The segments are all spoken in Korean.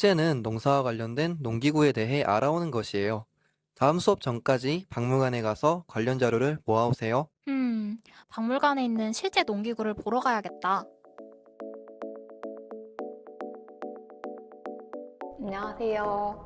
숙제는 농사와 관련된 농기구에 대해 알아오는 것이에요. 다음 수업 전까지 박물관에 가서 관련 자료를 모아오세요. 박물관에 있는 실제 농기구를 보러 가야겠다. 안녕하세요.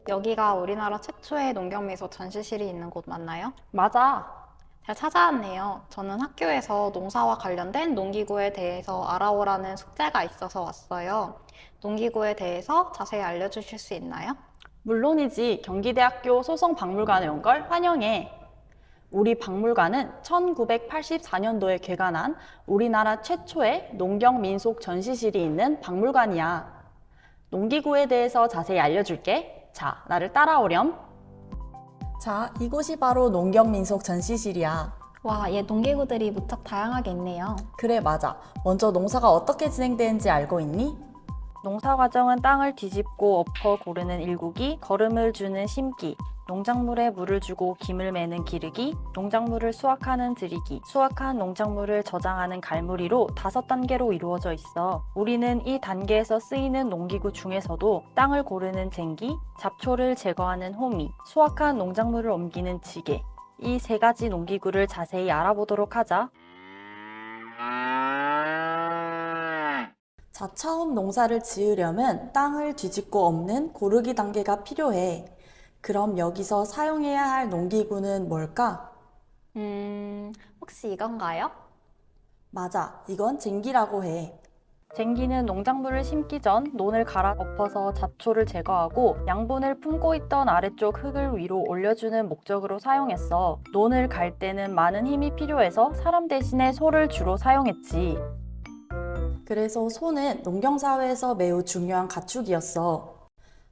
여기가 우리나라 최초의 농경미소 전시실이 있는 곳 맞나요? 맞아. 잘 찾아왔네요. 저는 학교에서 농사와 관련된 농기구에 대해서 알아오라는 숙제가 있어서 왔어요. 농기구에 대해서 자세히 알려주실 수 있나요? 물론이지. 경기대학교 소성박물관에 온 걸 환영해. 우리 박물관은 1984년도에 개관한 우리나라 최초의 농경민속 전시실이 있는 박물관이야. 농기구에 대해서 자세히 알려줄게. 자, 나를 따라오렴. 자, 이곳이 바로 농경민속 전시실이야. 와, 얘 농기구들이 무척 다양하게 있네요. 그래, 맞아. 먼저 농사가 어떻게 진행되는지 알고 있니? 농사 과정은 땅을 뒤집고 엎어 고르는 일구기, 거름을 주는 심기, 농작물에 물을 주고 김을 매는 기르기, 농작물을 수확하는 들이기, 수확한 농작물을 저장하는 갈무리로 5단계로 이루어져 있어. 우리는 이 단계에서 쓰이는 농기구 중에서도 땅을 고르는 쟁기, 잡초를 제거하는 호미, 수확한 농작물을 옮기는 지게, 이 3가지 농기구를 자세히 알아보도록 하자. 자, 처음 농사를 지으려면 땅을 뒤집고 엎는 고르기 단계가 필요해. 그럼 여기서 사용해야 할 농기구는 뭘까? 혹시 이건가요? 맞아, 이건 쟁기라고 해. 쟁기는 농작물을 심기 전 논을 갈아 엎어서 잡초를 제거하고 양분을 품고 있던 아래쪽 흙을 위로 올려주는 목적으로 사용했어. 논을 갈 때는 많은 힘이 필요해서 사람 대신에 소를 주로 사용했지. 그래서 소는 농경사회에서 매우 중요한 가축이었어.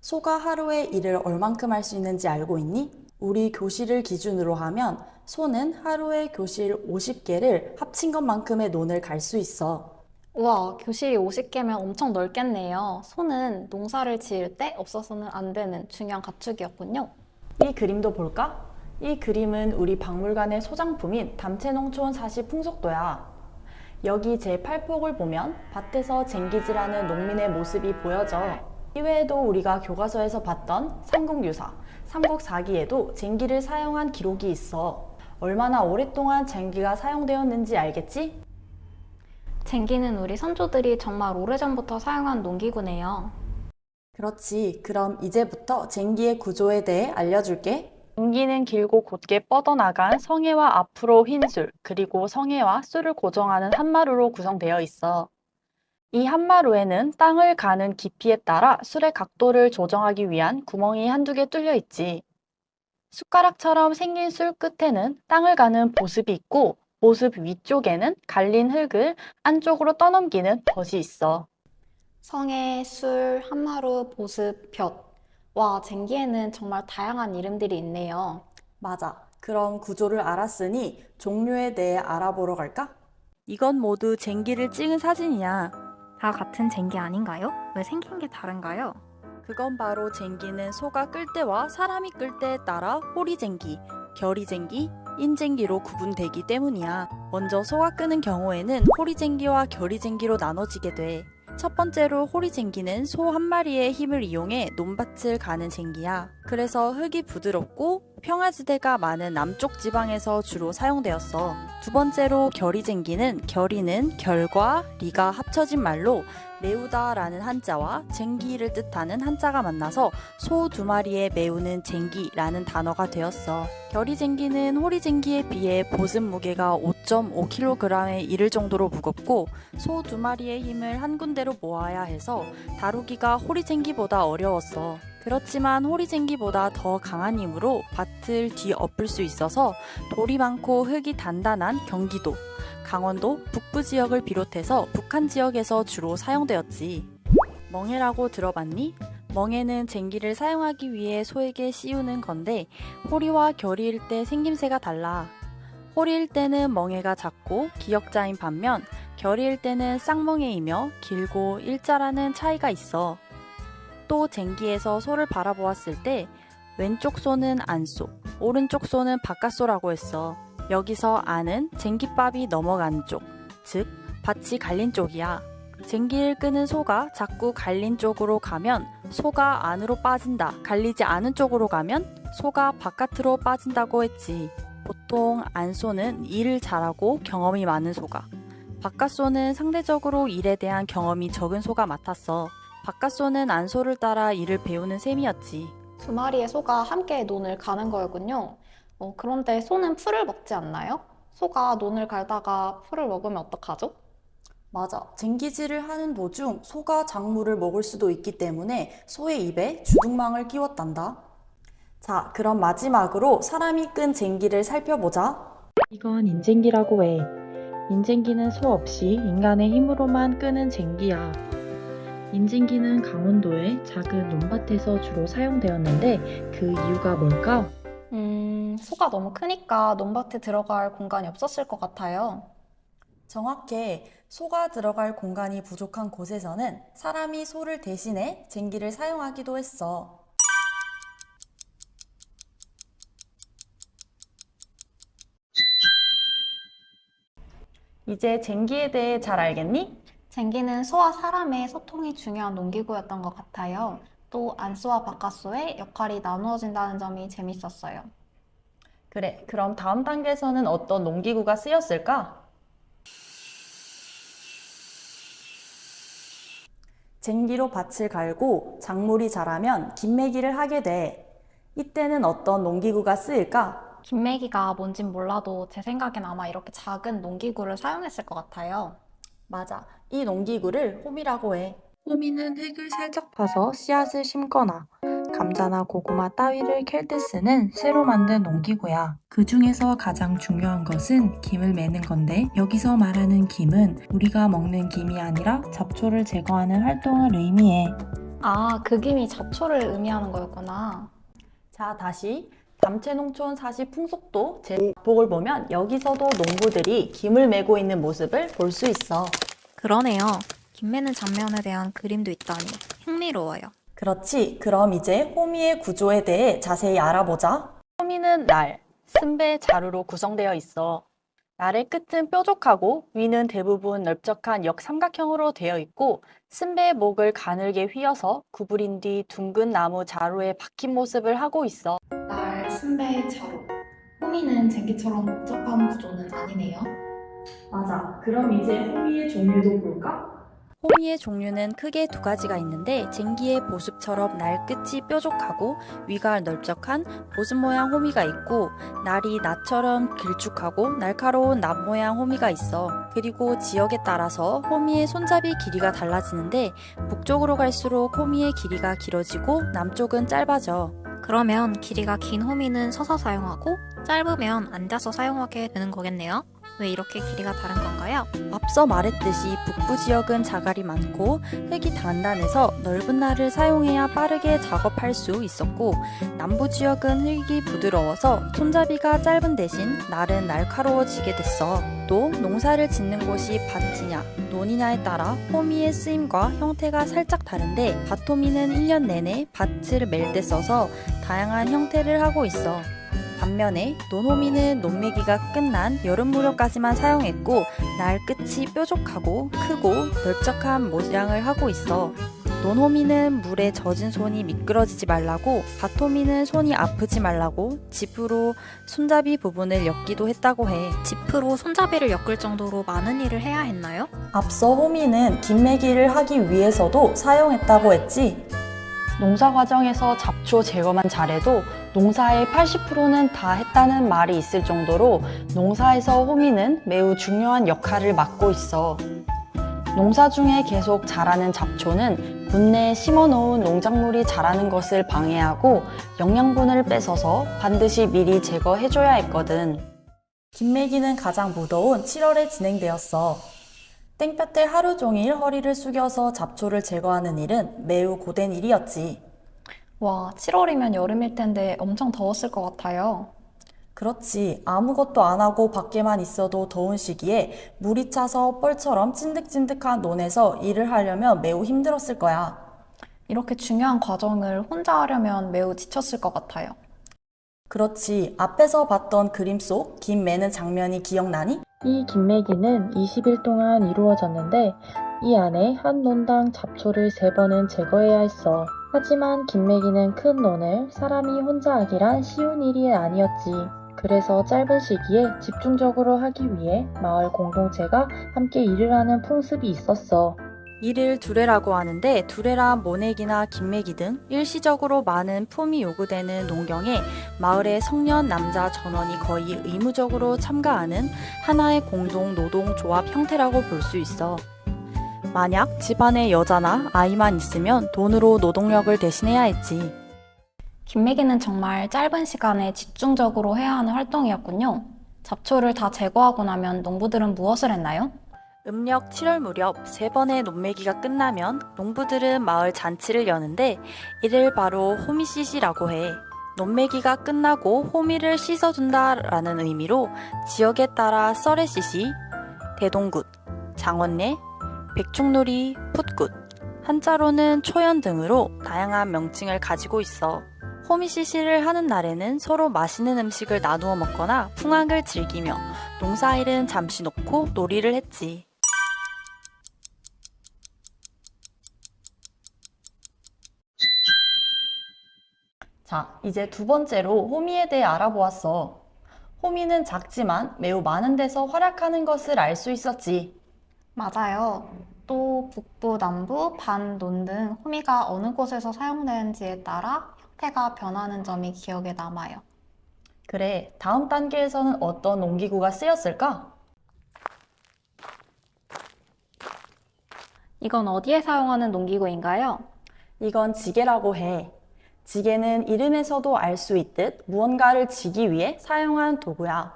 소가 하루에 일을 얼만큼 할 수 있는지 알고 있니? 우리 교실을 기준으로 하면 소는 하루에 교실 50개를 합친 것만큼의 논을 갈 수 있어. 우와, 교실이 50개면 엄청 넓겠네요. 소는 농사를 지을 때 없어서는 안 되는 중요한 가축이었군요. 이 그림도 볼까? 이 그림은 우리 박물관의 소장품인 담채농촌 사시 풍속도야. 여기 제8폭을 보면 밭에서 쟁기질하는 농민의 모습이 보여져. 이외에도 우리가 교과서에서 봤던 삼국유사, 삼국사기에도 쟁기를 사용한 기록이 있어. 얼마나 오랫동안 쟁기가 사용되었는지 알겠지? 쟁기는 우리 선조들이 정말 오래전부터 사용한 농기구네요. 그렇지. 그럼 이제부터 쟁기의 구조에 대해 알려줄게. 쟁기는 길고 곧게 뻗어나간 성애와 앞으로 흰 술, 그리고 성애와 술을 고정하는 한마루로 구성되어 있어. 이 한마루에는 땅을 가는 깊이에 따라 술의 각도를 조정하기 위한 구멍이 한두 개 뚫려 있지. 숟가락처럼 생긴 술 끝에는 땅을 가는 보습이 있고 보습 위쪽에는 갈린 흙을 안쪽으로 떠넘기는 덫이 있어. 성에, 술, 한마루, 보습, 볕. 와, 쟁기에는 정말 다양한 이름들이 있네요. 맞아. 그럼 구조를 알았으니 종류에 대해 알아보러 갈까? 이건 모두 쟁기를 찍은 사진이야. 다 같은 쟁기 아닌가요? 왜 생긴 게 다른가요? 그건 바로 쟁기는 소가 끌 때와 사람이 끌 때에 따라 호리쟁기, 결이쟁기, 인쟁기로 구분되기 때문이야. 먼저 소가 끄는 경우에는 호리쟁기와 결이쟁기로 나눠지게 돼. 첫 번째로 호리쟁기는 소 한 마리의 힘을 이용해 논밭을 가는 쟁기야. 그래서 흙이 부드럽고 평화지대가 많은 남쪽 지방에서 주로 사용되었어. 두 번째로 결이쟁기는 결이는 결과 리가 합쳐진 말로 메우다 라는 한자와 쟁기를 뜻하는 한자가 만나서 소 2마리에 메우는 쟁기라는 단어가 되었어. 결이쟁기는 호리쟁기에 비해 보습 무게가 5.5kg에 이를 정도로 무겁고 소 2마리의 힘을 한 군데로 모아야 해서 다루기가 호리쟁기보다 어려웠어. 그렇지만 호리쟁기보다 더 강한 힘으로 밭을 뒤엎을 수 있어서 돌이 많고 흙이 단단한 경기도, 강원도 북부 지역을 비롯해서 북한 지역에서 주로 사용되었지. 멍해라고 들어봤니? 멍해는 쟁기를 사용하기 위해 소에게 씌우는 건데 호리와 결이일 때 생김새가 달라. 호리일 때는 멍해가 작고 기역자인 반면 결이일 때는 쌍멍해이며 길고 일자라는 차이가 있어. 또 쟁기에서 소를 바라보았을 때 왼쪽 소는 안소, 오른쪽 소는 바깥소라고 했어. 여기서 안은 쟁깃밥이 넘어간 쪽, 즉 밭이 갈린 쪽이야. 쟁기를 끄는 소가 자꾸 갈린 쪽으로 가면 소가 안으로 빠진다. 갈리지 않은 쪽으로 가면 소가 바깥으로 빠진다고 했지. 보통 안소는 일을 잘하고 경험이 많은 소가, 바깥소는 상대적으로 일에 대한 경험이 적은 소가 맡았어. 바깥소는 안소를 따라 일을 배우는 셈이었지. 두 마리의 소가 함께 논을 가는 거였군요. 그런데 소는 풀을 먹지 않나요? 소가 논을 갈다가 풀을 먹으면 어떡하죠? 맞아. 쟁기질을 하는 도중 소가 작물을 먹을 수도 있기 때문에 소의 입에 주둥망을 끼웠단다. 자, 그럼 마지막으로 사람이 끈 쟁기를 살펴보자. 이건 인쟁기라고 해. 인쟁기는 소 없이 인간의 힘으로만 끄는 쟁기야. 인쟁기는 강원도의 작은 논밭에서 주로 사용되었는데 그 이유가 뭘까? 소가 너무 크니까 논밭에 들어갈 공간이 없었을 것 같아요. 정확해. 소가 들어갈 공간이 부족한 곳에서는 사람이 소를 대신해 쟁기를 사용하기도 했어. 이제 쟁기에 대해 잘 알겠니? 쟁기는 소와 사람의 소통이 중요한 농기구였던 것 같아요. 또 안소와 바깥소의 역할이 나누어진다는 점이 재밌었어요. 그래, 그럼 다음 단계에서는 어떤 농기구가 쓰였을까? 쟁기로 밭을 갈고 작물이 자라면 김매기를 하게 돼. 이때는 어떤 농기구가 쓰일까? 김매기가 뭔진 몰라도 제 생각엔 아마 이렇게 작은 농기구를 사용했을 것 같아요. 맞아. 이 농기구를 홈이라고 해. 호미는 흙을 살짝 파서 씨앗을 심거나 감자나 고구마 따위를 캘 때 쓰는 쇠로 만든 농기구야. 그 중에서 가장 중요한 것은 김을 매는 건데 여기서 말하는 김은 우리가 먹는 김이 아니라 잡초를 제거하는 활동을 의미해. 아, 그 김이 잡초를 의미하는 거였구나. 자, 다시 담채농촌 사시 풍속도 제목을 보면 여기서도 농부들이 김을 메고 있는 모습을 볼 수 있어. 그러네요. 김 매는 장면에 대한 그림도 있다니 흥미로워요. 그렇지. 그럼 이제 호미의 구조에 대해 자세히 알아보자. 호미는 날, 쓴배, 자루로 구성되어 있어. 날의 끝은 뾰족하고 위는 대부분 넓적한 역삼각형으로 되어 있고 쓴배의 목을 가늘게 휘어서 구부린 뒤 둥근 나무 자루에 박힌 모습을 하고 있어. 날, 순배, 자루. 호미는 쟁기처럼 복잡한 구조는 아니네요. 맞아. 그럼 이제 호미의 종류도 볼까? 호미의 종류는 크게 두 가지가 있는데 쟁기의 보습처럼 날 끝이 뾰족하고 위가 넓적한 보습 모양 호미가 있고 날이 낫처럼 길쭉하고 날카로운 낫 모양 호미가 있어. 그리고 지역에 따라서 호미의 손잡이 길이가 달라지는데 북쪽으로 갈수록 호미의 길이가 길어지고 남쪽은 짧아져. 그러면 길이가 긴 호미는 서서 사용하고 짧으면 앉아서 사용하게 되는 거겠네요. 왜 이렇게 길이가 다른 건가요? 앞서 말했듯이 북부 지역은 자갈이 많고 흙이 단단해서 넓은 날을 사용해야 빠르게 작업할 수 있었고 남부 지역은 흙이 부드러워서 손잡이가 짧은 대신 날은 날카로워지게 됐어. 또 농사를 짓는 곳이 밭이냐 논이냐에 따라 호미의 쓰임과 형태가 살짝 다른데 밭호미는 1년 내내 밭을 멜 때 써서 다양한 형태를 하고 있어. 반면에 논호미는 논매기가 끝난 여름 무렵까지만 사용했고 날 끝이 뾰족하고 크고 넓적한 모양을 하고 있어. 논호미는 물에 젖은 손이 미끄러지지 말라고, 밭호미는 손이 아프지 말라고 지프로 손잡이 부분을 엮기도 했다고 해. 지프로 손잡이를 엮을 정도로 많은 일을 해야 했나요? 앞서 호미는 김매기를 하기 위해서도 사용했다고 했지. 농사 과정에서 잡초 제거만 잘해도 농사의 80%는 다 했다는 말이 있을 정도로 농사에서 호미는 매우 중요한 역할을 맡고 있어. 농사 중에 계속 자라는 잡초는 분내에 심어놓은 농작물이 자라는 것을 방해하고 영양분을 뺏어서 반드시 미리 제거해줘야 했거든. 김매기는 가장 무더운 7월에 진행되었어. 땡볕에 하루 종일 허리를 숙여서 잡초를 제거하는 일은 매우 고된 일이었지. 와, 7월이면 여름일 텐데 엄청 더웠을 것 같아요. 그렇지. 아무것도 안 하고 밖에만 있어도 더운 시기에 물이 차서 뻘처럼 찐득찐득한 논에서 일을 하려면 매우 힘들었을 거야. 이렇게 중요한 과정을 혼자 하려면 매우 지쳤을 것 같아요. 그렇지. 앞에서 봤던 그림 속 김 매는 장면이 기억나니? 이 김매기는 20일 동안 이루어졌는데 이 안에 한 논당 잡초를 3번은 제거해야 했어. 하지만 김매기는 큰 논을 사람이 혼자 하기란 쉬운 일이 아니었지. 그래서 짧은 시기에 집중적으로 하기 위해 마을 공동체가 함께 일을 하는 풍습이 있었어. 이를 두레라고 하는데 두레란 모내기나 김매기 등 일시적으로 많은 품이 요구되는 농경에 마을의 청년 남자 전원이 거의 의무적으로 참가하는 하나의 공동 노동조합 형태라고 볼 수 있어. 만약 집안에 여자나 아이만 있으면 돈으로 노동력을 대신해야 했지. 김매기는 정말 짧은 시간에 집중적으로 해야 하는 활동이었군요. 잡초를 다 제거하고 나면 농부들은 무엇을 했나요? 음력 7월 무렵 3번의 논매기가 끝나면 농부들은 마을 잔치를 여는데 이를 바로 호미씨씨라고 해. 논매기가 끝나고 호미를 씻어준다라는 의미로 지역에 따라 썰애씨씨, 대동굿, 장원내, 백충놀이, 풋굿, 한자로는 초연 등으로 다양한 명칭을 가지고 있어. 호미씨씨를 하는 날에는 서로 맛있는 음식을 나누어 먹거나 풍악을 즐기며 농사일은 잠시 놓고 놀이를 했지. 자, 이제 두 번째로 호미에 대해 알아보았어. 호미는 작지만 매우 많은 데서 활약하는 것을 알 수 있었지. 맞아요. 또 북부, 남부, 반, 논 등 호미가 어느 곳에서 사용되는지에 따라 형태가 변하는 점이 기억에 남아요. 그래, 다음 단계에서는 어떤 농기구가 쓰였을까? 이건 어디에 사용하는 농기구인가요? 이건 지게라고 해. 지게는 이름에서도 알 수 있듯 무언가를 지기 위해 사용한 도구야.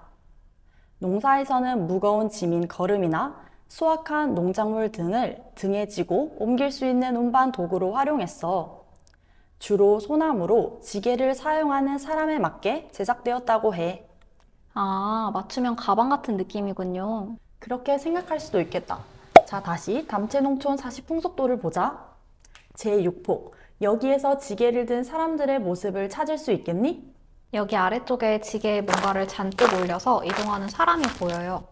농사에서는 무거운 짐인 거름이나 수확한 농작물 등을 등에 지고 옮길 수 있는 운반 도구로 활용했어. 주로 소나무로 지게를 사용하는 사람에 맞게 제작되었다고 해. 아, 맞추면 가방 같은 느낌이군요. 그렇게 생각할 수도 있겠다. 자, 다시 담채농촌 사시풍속도를 보자. 제6폭. 여기에서 지게를 든 사람들의 모습을 찾을 수 있겠니? 여기 아래쪽에 지게에 뭔가를 잔뜩 올려서 이동하는 사람이 보여요.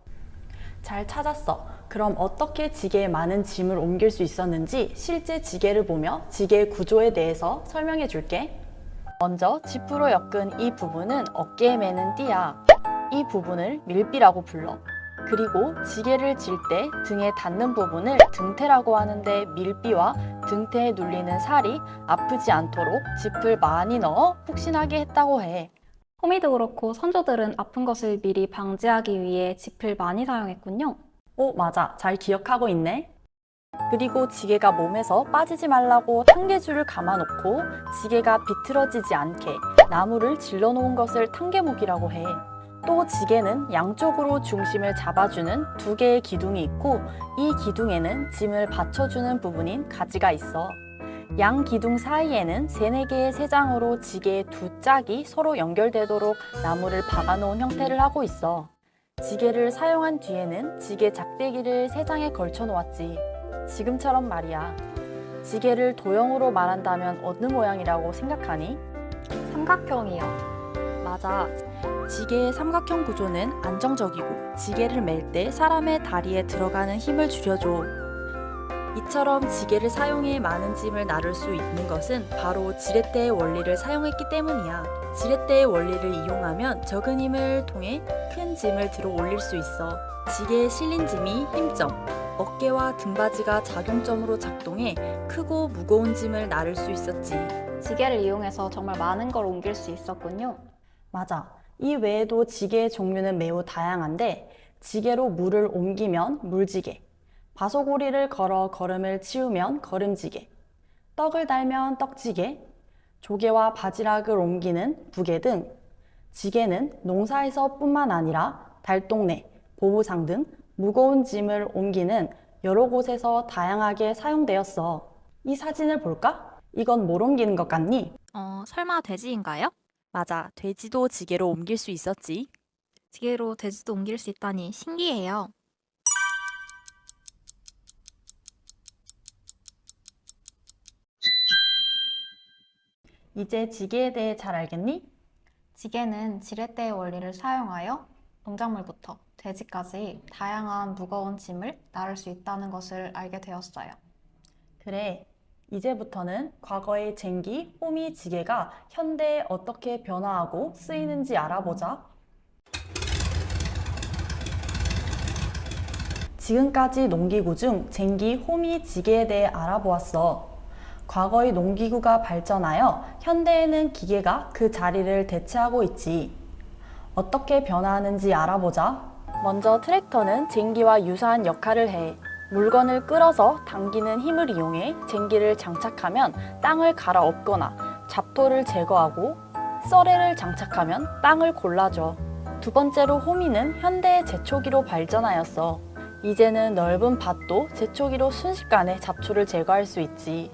잘 찾았어. 그럼 어떻게 지게에 많은 짐을 옮길 수 있었는지 실제 지게를 보며 지게의 구조에 대해서 설명해 줄게. 먼저 지프로 엮은 이 부분은 어깨에 매는 띠야. 이 부분을 밀비라고 불러. 그리고 지게를 질 때 등에 닿는 부분을 등태라고 하는데 밀비와 등태에 눌리는 살이 아프지 않도록 짚을 많이 넣어 푹신하게 했다고 해. 호미도 그렇고 선조들은 아픈 것을 미리 방지하기 위해 짚을 많이 사용했군요. 오, 맞아. 잘 기억하고 있네. 그리고 지게가 몸에서 빠지지 말라고 탕개줄을 감아놓고 지게가 비틀어지지 않게 나무를 질러 놓은 것을 탕개목이라고 해. 또 지게는 양쪽으로 중심을 잡아주는 2개의 기둥이 있고 이 기둥에는 짐을 받쳐주는 부분인 가지가 있어. 양 기둥 사이에는 3-4개의 세장으로 지게의 2짝이 서로 연결되도록 나무를 박아놓은 형태를 하고 있어. 지게를 사용한 뒤에는 지게 작대기를 3장에 걸쳐 놓았지. 지금처럼 말이야. 지게를 도형으로 말한다면 어느 모양이라고 생각하니? 삼각형이요. 맞아. 지게의 삼각형 구조는 안정적이고 지게를 맬 때 사람의 다리에 들어가는 힘을 줄여줘. 이처럼 지게를 사용해 많은 짐을 나를 수 있는 것은 바로 지렛대의 원리를 사용했기 때문이야. 지렛대의 원리를 이용하면 적은 힘을 통해 큰 짐을 들어 올릴 수 있어. 지게에 실린 짐이 힘점, 어깨와 등받이가 작용점으로 작동해 크고 무거운 짐을 나를 수 있었지. 지게를 이용해서 정말 많은 걸 옮길 수 있었군요. 맞아. 이 외에도 지게의 종류는 매우 다양한데 지게로 물을 옮기면 물지게, 바소고리를 걸어 걸음을 치우면 걸음지게, 떡을 달면 떡지게, 조개와 바지락을 옮기는 부게 등 지게는 농사에서뿐만 아니라 달동네, 보부상 등 무거운 짐을 옮기는 여러 곳에서 다양하게 사용되었어. 이 사진을 볼까? 이건 뭘 옮기는 것 같니? 설마 돼지인가요? 맞아. 돼지도 지게로 옮길 수 있었지. 지게로 돼지도 옮길 수 있다니 신기해요. 이제 지게에 대해 잘 알겠니? 지게는 지렛대의 원리를 사용하여 농작물부터 돼지까지 다양한 무거운 짐을 나를 수 있다는 것을 알게 되었어요. 그래, 이제부터는 과거의 쟁기, 호미, 지게가 현대에 어떻게 변화하고 쓰이는지 알아보자. 지금까지 농기구 중 쟁기, 호미, 지게에 대해 알아보았어. 과거의 농기구가 발전하여 현대에는 기계가 그 자리를 대체하고 있지. 어떻게 변화하는지 알아보자. 먼저 트랙터는 쟁기와 유사한 역할을 해. 물건을 끌어서 당기는 힘을 이용해 쟁기를 장착하면 땅을 갈아엎거나 잡토를 제거하고, 썰애를 장착하면 땅을 골라줘. 두 번째로 호미는 현대의 제초기로 발전하였어. 이제는 넓은 밭도 제초기로 순식간에 잡초를 제거할 수 있지.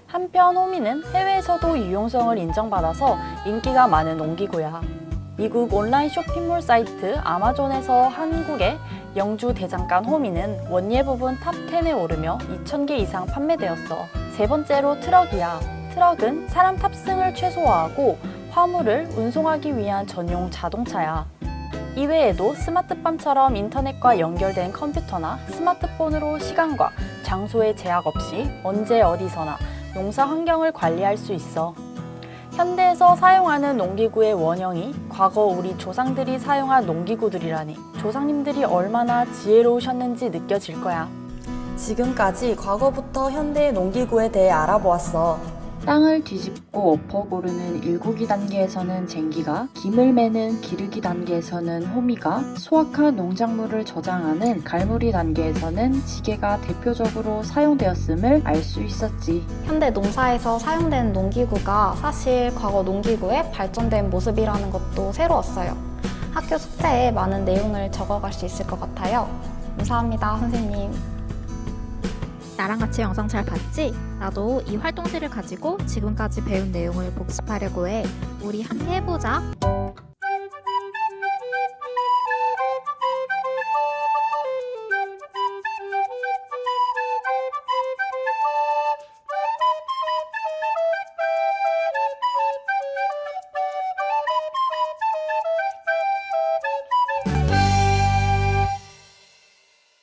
한편 호미는 해외에서도 유용성을 인정받아서 인기가 많은 농기구야. 미국 온라인 쇼핑몰 사이트 아마존에서 한국의 영주 대장간 호미는 원예 부분 탑10에 오르며 2,000개 이상 판매되었어. 세 번째로 트럭이야. 트럭은 사람 탑승을 최소화하고 화물을 운송하기 위한 전용 자동차야. 이외에도 스마트팜처럼 인터넷과 연결된 컴퓨터나 스마트폰으로 시간과 장소의 제약 없이 언제 어디서나 농사 환경을 관리할 수 있어. 현대에서 사용하는 농기구의 원형이 과거 우리 조상들이 사용한 농기구들이라니 조상님들이 얼마나 지혜로우셨는지 느껴질 거야. 지금까지 과거부터 현대의 농기구에 대해 알아보았어. 땅을 뒤집고 엎어 고르는 일구기 단계에서는 쟁기가, 김을 매는 기르기 단계에서는 호미가, 수확한 농작물을 저장하는 갈무리 단계에서는 지게가 대표적으로 사용되었음을 알 수 있었지. 현대 농사에서 사용되는 농기구가 사실 과거 농기구의 발전된 모습이라는 것도 새로웠어요. 학교 숙제에 많은 내용을 적어갈 수 있을 것 같아요. 감사합니다, 선생님. 나랑 같이 영상 잘 봤지? 나도 이 활동지를 가지고 지금까지 배운 내용을 복습하려고 해. 우리 함께 해보자.